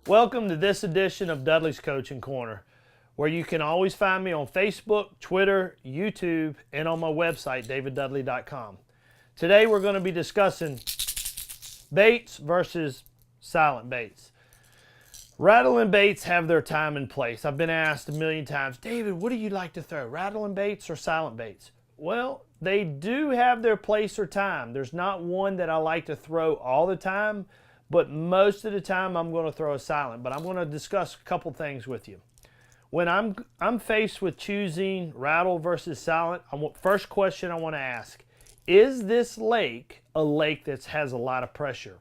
Welcome to this edition of Dudley's Coaching Corner, where you can always find me on Facebook, Twitter, YouTube, and on my website, daviddudley.com. Today we're going to be discussing baits versus silent baits. Rattle and baits have their time and place. I've been asked a million times, David, what do you like to throw, rattle and baits or silent baits? Well, they do have their place or time. There's not one that I like to throw all the time, but most of the time I'm going to throw a silent. But I'm going to discuss a couple things with you. When I'm faced with choosing rattle versus silent, first question I want to ask, is this lake a lake that has a lot of pressure?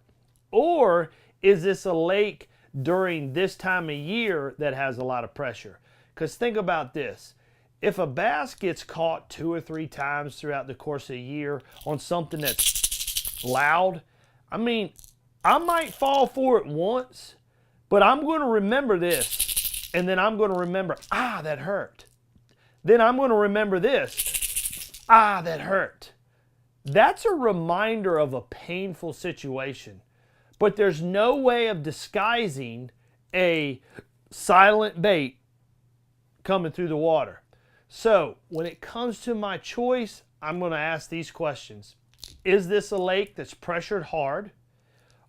Or is this a lake during this time of year that has a lot of pressure? Because think about this. If a bass gets caught 2 or 3 times throughout the course of a year on something that's loud, I might fall for it once, but I'm going to remember this, and then I'm going to remember, that hurt. Then I'm going to remember this, that hurt. That's a reminder of a painful situation. But there's no way of disguising a silent bait coming through the water. So when it comes to my choice, I'm going to ask these questions. Is this a lake that's pressured hard?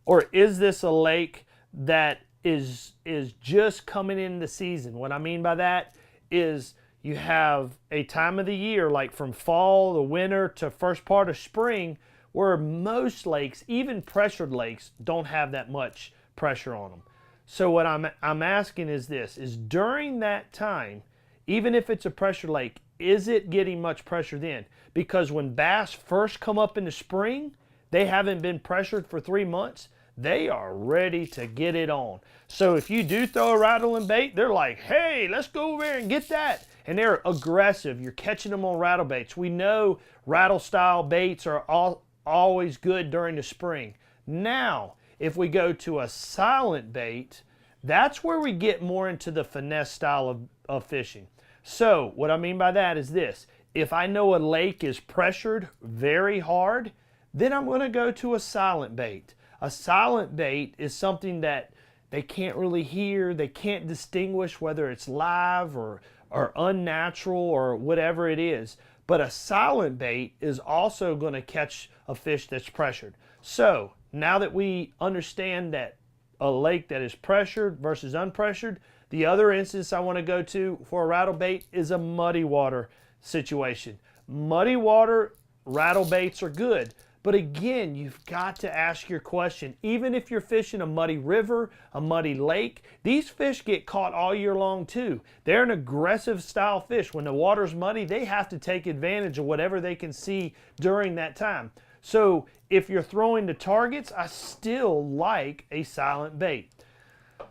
Or is this a lake that is just coming in the season? What I mean by that is you have a time of the year, like from fall to winter to first part of spring, where most lakes, even pressured lakes, don't have that much pressure on them. So what I'm asking is this, is during that time, even if it's a pressure lake, is it getting much pressure then? Because when bass first come up in the spring, they haven't been pressured for 3 months, they are ready to get it on. So if you do throw a rattle and bait, they're like, hey, let's go over there and get that. And they're aggressive. You're catching them on rattle baits. We know rattle style baits are always good during the spring. Now, if we go to a silent bait, that's where we get more into the finesse style of fishing. So what I mean by that is this. If I know a lake is pressured very hard, then I'm going to go to a silent bait. A silent bait is something that they can't really hear. They can't distinguish whether it's live or unnatural or whatever it is. But a silent bait is also going to catch a fish that's pressured. So now that we understand that a lake that is pressured versus unpressured, the other instance I want to go to for a rattle bait is a muddy water situation. Muddy water rattle baits are good. But again, you've got to ask your question. Even if you're fishing a muddy river, a muddy lake, these fish get caught all year long too. They're an aggressive style fish. When the water's muddy, they have to take advantage of whatever they can see during that time. So if you're throwing the targets, I still like a silent bait.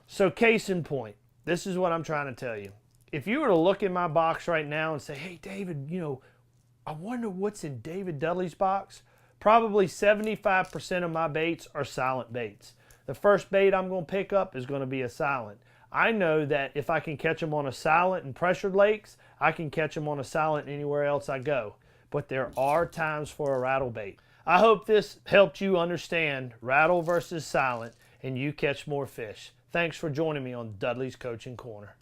So case in point, this is what I'm trying to tell you. If you were to look in my box right now and say, hey, David, I wonder what's in David Dudley's box. Probably 75% of my baits are silent baits. The first bait I'm going to pick up is going to be a silent. I know that if I can catch them on a silent in pressured lakes, I can catch them on a silent anywhere else I go. But there are times for a rattle bait. I hope this helped you understand rattle versus silent and you catch more fish. Thanks for joining me on Dudley's Coaching Corner.